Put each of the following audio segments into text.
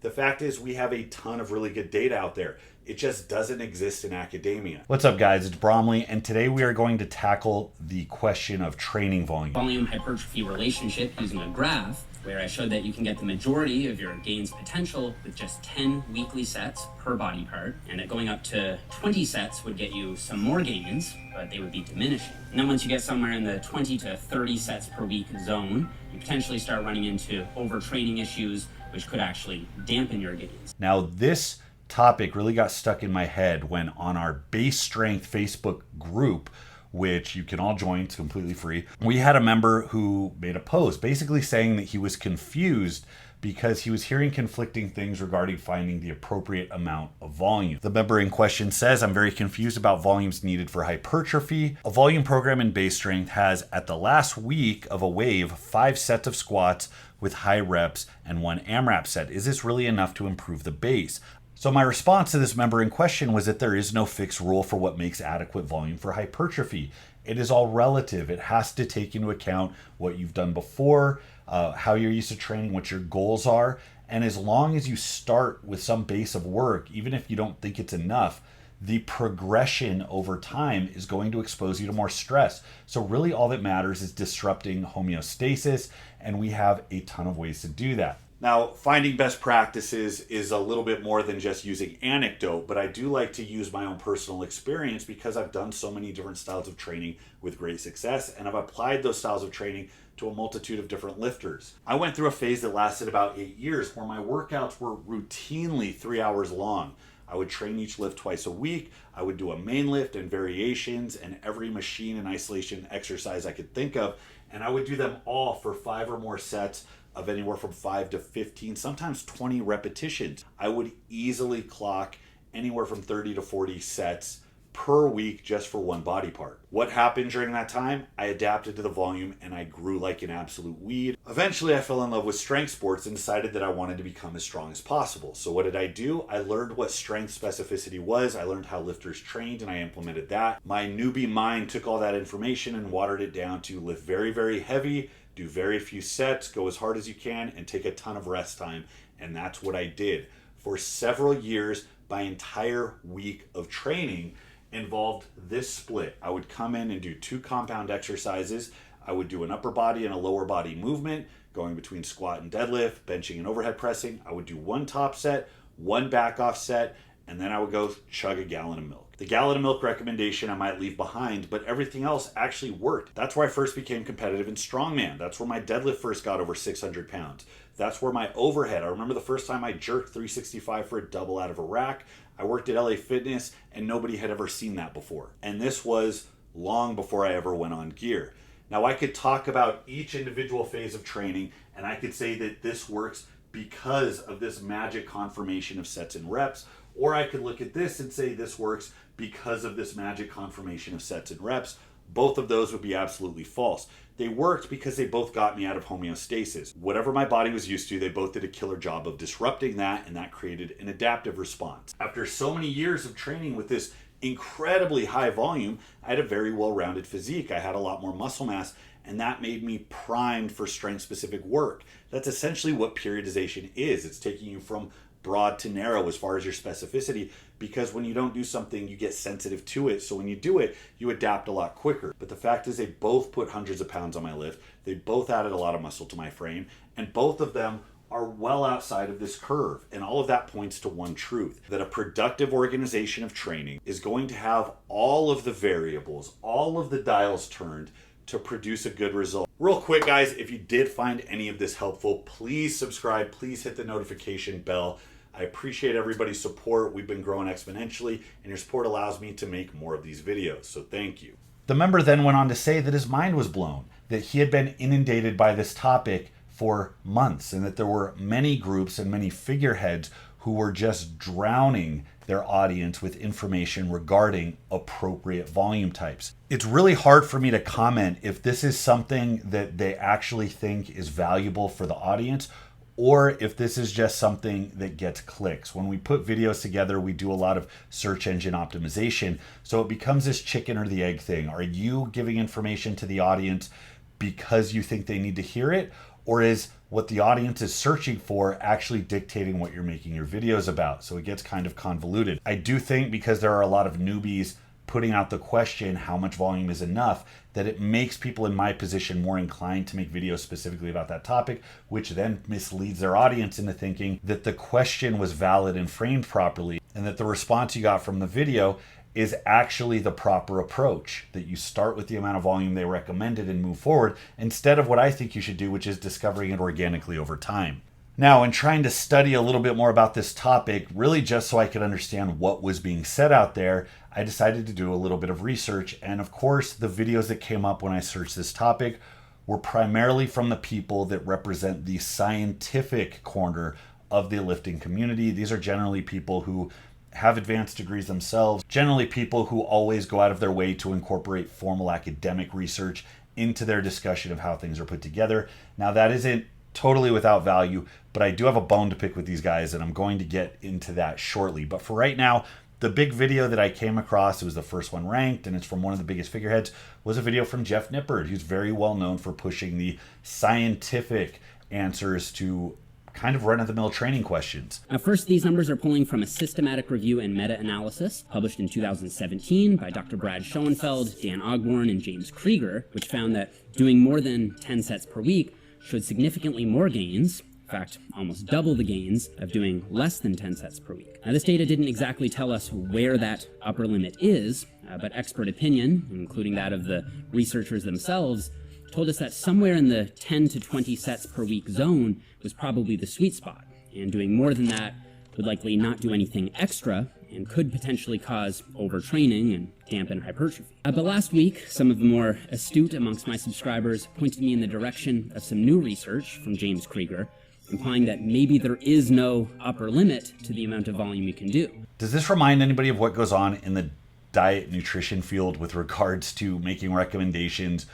The fact is we have a ton of really good data out there. It just doesn't exist in academia. What's up, guys? It's Bromley, and today we are going to tackle the question of training volume. Volume hypertrophy relationship using a graph where I showed that you can get the majority of your gains potential with just 10 weekly sets per body part, and that going up to 20 sets would get you some more gains, but they would be diminishing. And then once you get somewhere in the 20 to 30 sets per week zone, you potentially start running into overtraining issues, which could actually dampen your gains. Now, this topic really got stuck in my head when on our Base Strength Facebook group, which you can all join, it's completely free, we had a member who made a post basically saying that he was confused because he was hearing conflicting things regarding finding the appropriate amount of volume. The member in question says, "I'm very confused about volumes needed for hypertrophy. A volume program in Base Strength has, at the last week of a wave, 5 sets of squats with high reps and 1 AMRAP set. Is this really enough to improve the base?" So my response to this member in question was that there is no fixed rule for what makes adequate volume for hypertrophy. It is all relative. It has to take into account what you've done before, how you're used to training, what your goals are. And as long as you start with some base of work, even if you don't think it's enough, the progression over time is going to expose you to more stress. So really all that matters is disrupting homeostasis, and we have a ton of ways to do that. Now, finding best practices is a little bit more than just using anecdote, but I do like to use my own personal experience because I've done so many different styles of training with great success, and I've applied those styles of training to a multitude of different lifters. I went through a phase that lasted about 8 years where my workouts were routinely 3 hours long. I would train each lift twice a week. I would do a main lift and variations and every machine and isolation exercise I could think of, and I would do them all for 5 or more sets of anywhere from 5 to 15, sometimes 20 repetitions. I would easily clock anywhere from 30 to 40 sets per week just for one body part. What happened during that time? I adapted to the volume and I grew like an absolute weed. Eventually I fell in love with strength sports and decided that I wanted to become as strong as possible. So what did I do? I learned what strength specificity was. I learned how lifters trained and I implemented that. My newbie mind took all that information and watered it down to lift very, very heavy, do very few sets, go as hard as you can, and take a ton of rest time. And that's what I did. For several years, my entire week of training involved this split. I would come in and do 2 compound exercises. I would do an upper body and a lower body movement, going between squat and deadlift, benching and overhead pressing. I would do 1 top set, 1 back off set, and then I would go chug a gallon of milk. The gallon of milk recommendation I might leave behind, but everything else actually worked. That's where I first became competitive in strongman. That's where my deadlift first got over 600 pounds. That's where my overhead, I remember the first time I jerked 365 for a double out of a rack. I worked at LA Fitness and nobody had ever seen that before. And this was long before I ever went on gear. Now I could talk about each individual phase of training and I could say that this works because of this magic confirmation of sets and reps, or I could look at this and say this works because of this magic confirmation of sets and reps. Both of those would be absolutely false. They worked because they both got me out of homeostasis. Whatever my body was used to, they both did a killer job of disrupting that, and that created an adaptive response. After so many years of training with this incredibly high volume, I had a very well-rounded physique. I had a lot more muscle mass, and that made me primed for strength-specific work. That's essentially what periodization is. It's taking you from broad to narrow as far as your specificity, because when you don't do something, you get sensitive to it. So when you do it, you adapt a lot quicker. But the fact is they both put hundreds of pounds on my lift. They both added a lot of muscle to my frame, and both of them are well outside of this curve. And all of that points to one truth, that a productive organization of training is going to have all of the variables, all of the dials turned to produce a good result. Real quick, guys, if you did find any of this helpful, please subscribe, please hit the notification bell. I appreciate everybody's support. We've been growing exponentially, and your support allows me to make more of these videos, so thank you. The member then went on to say that his mind was blown, that he had been inundated by this topic for months, and that there were many groups and many figureheads who were just drowning their audience with information regarding appropriate volume types. It's really hard for me to comment if this is something that they actually think is valuable for the audience, or if this is just something that gets clicks. When we put videos together, we do a lot of search engine optimization, so it becomes this chicken or the egg thing. Are you giving information to the audience because you think they need to hear it? Or is what the audience is searching for actually dictating what you're making your videos about? So it gets kind of convoluted. I do think because there are a lot of newbies putting out the question, how much volume is enough, that it makes people in my position more inclined to make videos specifically about that topic, which then misleads their audience into thinking that the question was valid and framed properly, and that the response you got from the video is actually the proper approach, that you start with the amount of volume they recommended and move forward, instead of what I think you should do, which is discovering it organically over time. Now, in trying to study a little bit more about this topic, really just so I could understand what was being said out there, I decided to do a little bit of research. And of course, the videos that came up when I searched this topic were primarily from the people that represent the scientific corner of the lifting community. These are generally people who have advanced degrees themselves, generally people who always go out of their way to incorporate formal academic research into their discussion of how things are put together. Now, that isn't totally without value, but I do have a bone to pick with these guys, and I'm going to get into that shortly. But for right now, the big video that I came across, it was the first one ranked, and it's from one of the biggest figureheads, was a video from Jeff Nippard, who's very well known for pushing the scientific answers to kind of run-of-the-mill training questions. First, these numbers are pulling from a systematic review and meta-analysis published in 2017 by Dr. Brad Schoenfeld, Dan Ogborn, and James Krieger, which found that doing more than 10 sets per week showed significantly more gains, in fact, almost double the gains of doing less than 10 sets per week. Now, this data didn't exactly tell us where that upper limit is, but expert opinion, including that of the researchers themselves, told us that somewhere in the 10 to 20 sets per week zone was probably the sweet spot, and doing more than that would likely not do anything extra and could potentially cause overtraining and dampen hypertrophy. But last week, some of the more astute amongst my subscribers pointed me in the direction of some new research from James Krieger, implying that maybe there is no upper limit to the amount of volume you can do. Does this remind anybody of what goes on in the diet nutrition field with regards to making recommendations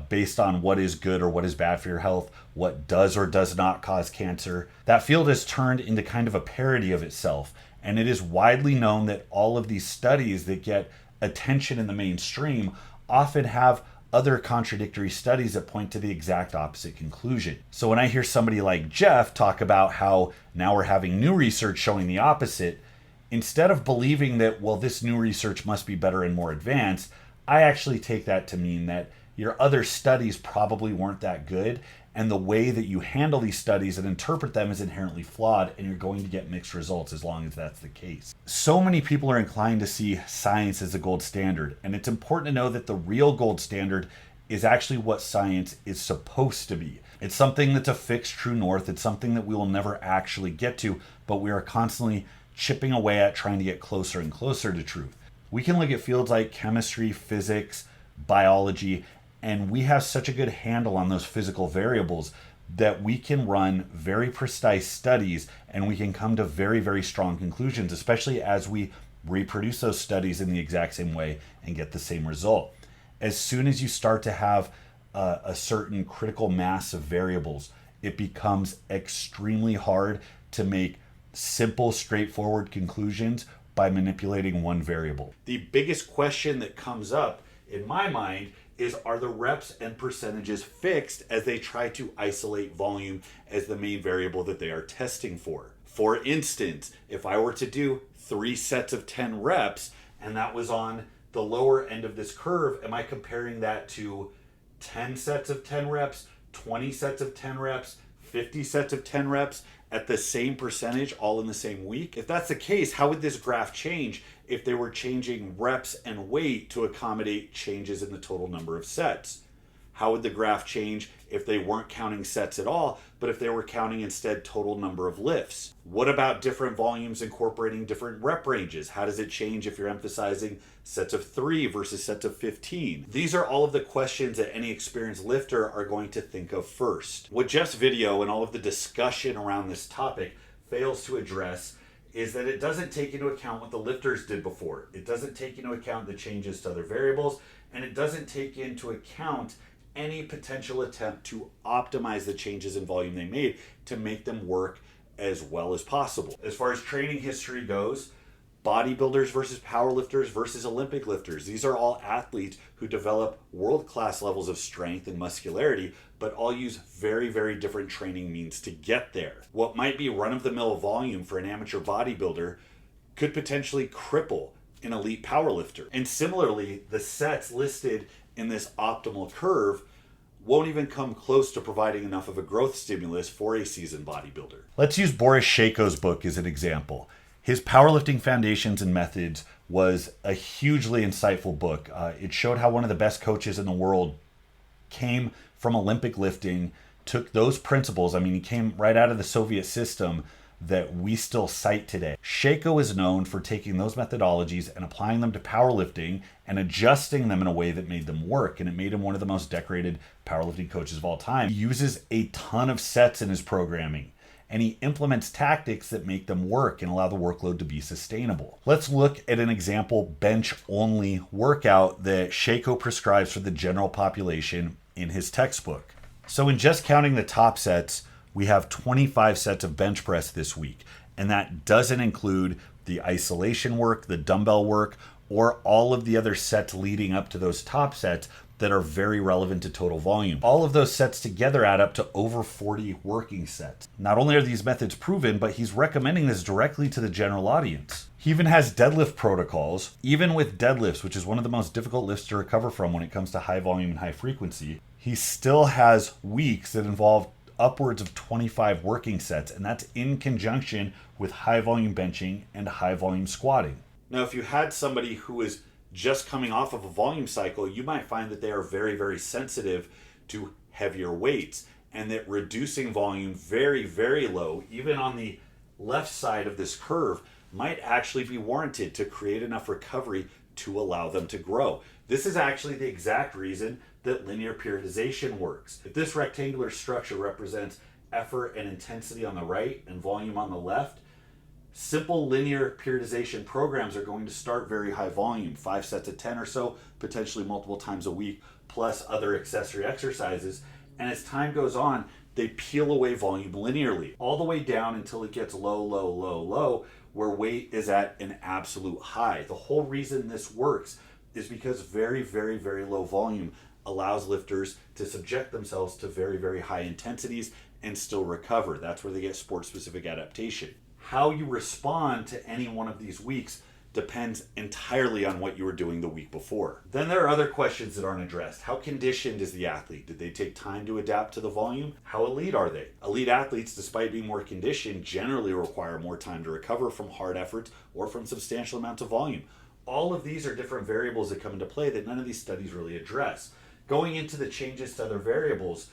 based on what is good or what is bad for your health, what does or does not cause cancer? That field has turned into kind of a parody of itself, and it is widely known that all of these studies that get attention in the mainstream often have other contradictory studies that point to the exact opposite conclusion. So when I hear somebody like Jeff talk about how now we're having new research showing the opposite, instead of believing that, well, this new research must be better and more advanced, I actually take that to mean that your other studies probably weren't that good, and the way that you handle these studies and interpret them is inherently flawed, and you're going to get mixed results as long as that's the case. So many people are inclined to see science as the gold standard, and it's important to know that the real gold standard is actually what science is supposed to be. It's something that's a fixed true north. It's something that we will never actually get to, but we are constantly chipping away at trying to get closer and closer to truth. We can look at fields like chemistry, physics, biology, and we have such a good handle on those physical variables that we can run very precise studies and we can come to very, very strong conclusions, especially as we reproduce those studies in the exact same way and get the same result. As soon as you start to have a certain critical mass of variables, it becomes extremely hard to make simple, straightforward conclusions by manipulating one variable. The biggest question that comes up in my mind is, are the reps and percentages fixed as they try to isolate volume as the main variable that they are testing for? For instance, if I were to do 3 sets of 10 reps and that was on the lower end of this curve, am I comparing that to 10 sets of 10 reps, 20 sets of 10 reps, 50 sets of 10 reps at the same percentage all in the same week? If that's the case, how would this graph change if they were changing reps and weight to accommodate changes in the total number of sets? How would the graph change if they weren't counting sets at all, but if they were counting instead total number of lifts? What about different volumes incorporating different rep ranges? How does it change if you're emphasizing sets of 3 versus sets of 15? These are all of the questions that any experienced lifter are going to think of first. What Jeff's video and all of the discussion around this topic fails to address is that it doesn't take into account what the lifters did before. It doesn't take into account the changes to other variables, and it doesn't take into account any potential attempt to optimize the changes in volume they made to make them work as well as possible. As far as training history goes, bodybuilders versus powerlifters versus Olympic lifters. These are all athletes who develop world-class levels of strength and muscularity, but all use very, very different training means to get there. What might be run-of-the-mill volume for an amateur bodybuilder could potentially cripple an elite powerlifter. And similarly, the sets listed in this optimal curve won't even come close to providing enough of a growth stimulus for a seasoned bodybuilder. Let's use Boris Shaco's book as an example. His Powerlifting Foundations and Methods was a hugely insightful book. It showed how one of the best coaches in the world came from Olympic lifting, took those principles. I mean, he came right out of the Soviet system that we still cite today. Shaco is known for taking those methodologies and applying them to powerlifting and adjusting them in a way that made them work, and it made him one of the most decorated powerlifting coaches of all time. He uses a ton of sets in his programming, and he implements tactics that make them work and allow the workload to be sustainable. Let's look at an example bench-only workout that Shaco prescribes for the general population in his textbook. So in just counting the top sets, we have 25 sets of bench press this week, and that doesn't include the isolation work, the dumbbell work, or all of the other sets leading up to those top sets that are very relevant to total volume. All of those sets together add up to over 40 working sets. Not only are these methods proven, but he's recommending this directly to the general audience. He even has deadlift protocols. Even with deadlifts, which is one of the most difficult lifts to recover from when it comes to high volume and high frequency, he still has weeks that involve upwards of 25 working sets, and that's in conjunction with high volume benching and high volume squatting. Now, if you had somebody who is just coming off of a volume cycle, you might find that they are very, very sensitive to heavier weights, and that reducing volume very, very low, even on the left side of this curve, might actually be warranted to create enough recovery to allow them to grow. This is actually the exact reason that linear periodization works. If this rectangular structure represents effort and intensity on the right and volume on the left, simple linear periodization programs are going to start very high volume, 5 sets of 10 or so, potentially multiple times a week, plus other accessory exercises. And as time goes on, they peel away volume linearly, all the way down until it gets low, low, low, low, where weight is at an absolute high. The whole reason this works is because very, very, very low volume allows lifters to subject themselves to very, very high intensities and still recover. That's where they get sport-specific adaptation. How you respond to any one of these weeks depends entirely on what you were doing the week before. Then there are other questions that aren't addressed. How conditioned is the athlete? Did they take time to adapt to the volume? How elite are they? Elite athletes, despite being more conditioned, generally require more time to recover from hard efforts or from substantial amounts of volume. All of these are different variables that come into play that none of these studies really address. Going into the changes to other variables,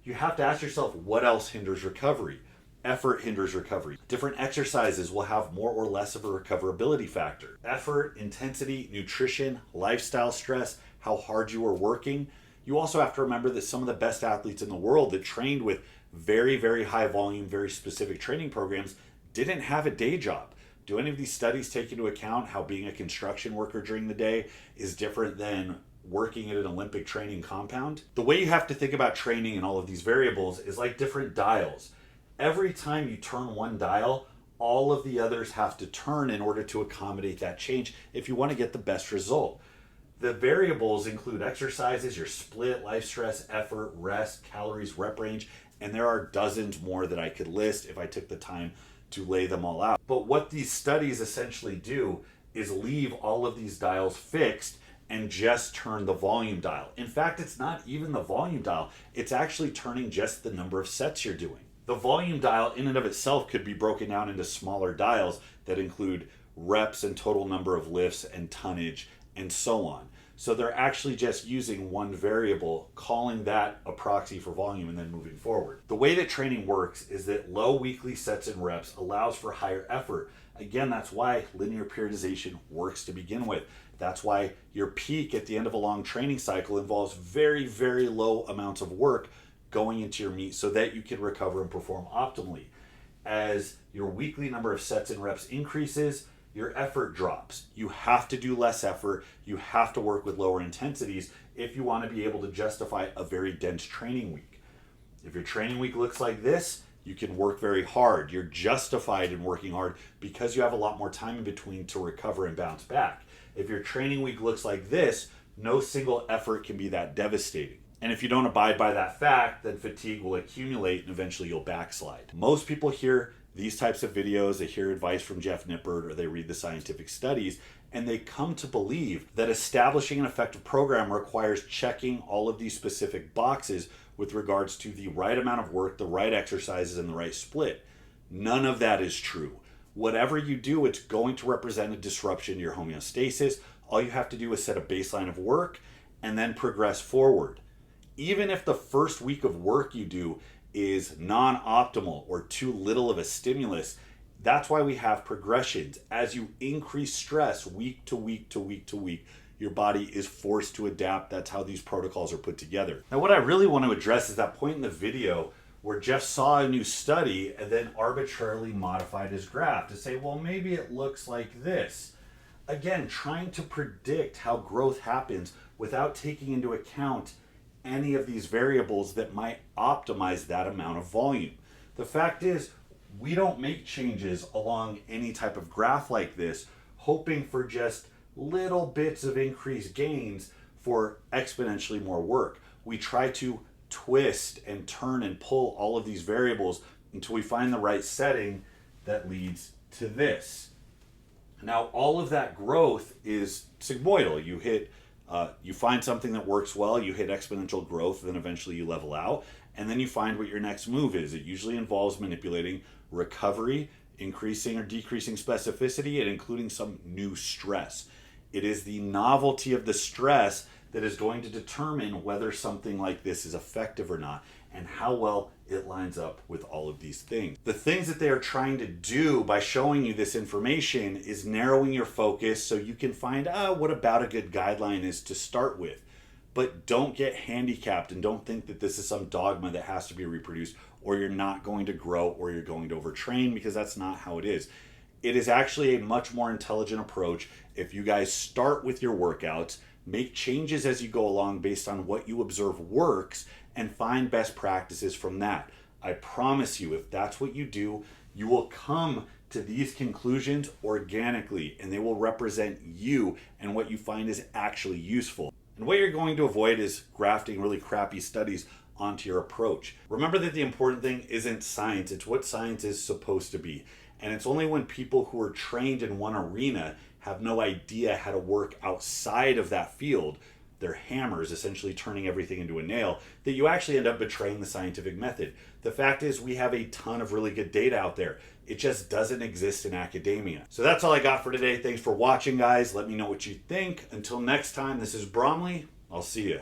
you have to ask yourself, what else hinders recovery? Effort hinders recovery. Different exercises will have more or less of a recoverability factor. Effort, intensity, nutrition, lifestyle stress, how hard you are working. You also have to remember that some of the best athletes in the world that trained with very, very high volume, very specific training programs didn't have a day job. Do any of these studies take into account how being a construction worker during the day is different than working at an Olympic training compound? The way you have to think about training and all of these variables is like different dials. Every time you turn one dial, all of the others have to turn in order to accommodate that change if you want to get the best result. The variables include exercises, your split, life stress, effort, rest, calories, rep range, and there are dozens more that I could list if I took the time to lay them all out. But what these studies essentially do is leave all of these dials fixed and just turn the volume dial. In fact, it's not even the volume dial. It's actually turning just the number of sets you're doing. The volume dial in and of itself could be broken down into smaller dials that include reps and total number of lifts and tonnage and so on. So they're actually just using one variable, calling that a proxy for volume, and then moving forward. The way that training works is that low weekly sets and reps allows for higher effort. Again, that's why linear periodization works to begin with. That's why your peak at the end of a long training cycle involves very, very low amounts of work going into your meet so that you can recover and perform optimally. As your weekly number of sets and reps increases, your effort drops. You have to do less effort. You have to work with lower intensities if you want to be able to justify a very dense training week. If your training week looks like this, You can work very hard. You're justified in working hard because you have a lot more time in between to recover and bounce back. If your training week looks like this, no single effort can be that devastating. And if you don't abide by that fact, then fatigue will accumulate and eventually you'll backslide. Most people hear these types of videos, they hear advice from Jeff Nippert or they read the scientific studies, and they come to believe that establishing an effective program requires checking all of these specific boxes with regards to the right amount of work, the right exercises, and the right split. None of that is true. Whatever you do, it's going to represent a disruption to your homeostasis. All you have to do is set a baseline of work and then progress forward. Even if the first week of work you do is non-optimal or too little of a stimulus, that's why we have progressions. As you increase stress week to week to week to week, your body is forced to adapt. That's how these protocols are put together. Now, what I really want to address is that point in the video where Jeff saw a new study and then arbitrarily modified his graph to say, well, maybe it looks like this. Again, trying to predict how growth happens without taking into account any of these variables that might optimize that amount of volume. The fact is, we don't make changes along any type of graph like this, hoping for just little bits of increased gains for exponentially more work. We try to twist and turn and pull all of these variables until we find the right setting that leads to this. Now, all of that growth is sigmoidal. You find something that works well, you hit exponential growth, then eventually you level out, and then you find what your next move is. It usually involves manipulating recovery, increasing or decreasing specificity, and including some new stress. It is the novelty of the stress that is going to determine whether something like this is effective or not, and how well it lines up with all of these things. The things that they are trying to do by showing you this information is narrowing your focus so you can find what about a good guideline is to start with. But don't get handicapped and don't think that this is some dogma that has to be reproduced or you're not going to grow or you're going to overtrain, because that's not how it is. It is actually a much more intelligent approach if you guys start with your workouts, make changes as you go along based on what you observe works, and find best practices from that. I promise you, if that's what you do, you will come to these conclusions organically, and they will represent you and what you find is actually useful. And what you're going to avoid is grafting really crappy studies onto your approach. Remember that the important thing isn't science, it's what science is supposed to be. And it's only when people who are trained in one arena have no idea how to work outside of that field, they're hammers essentially turning everything into a nail, that you actually end up betraying the scientific method. The fact is, we have a ton of really good data out there. It just doesn't exist in academia. So that's all I got for today. Thanks for watching, guys. Let me know what you think. Until next time, this is Bromley. I'll see you.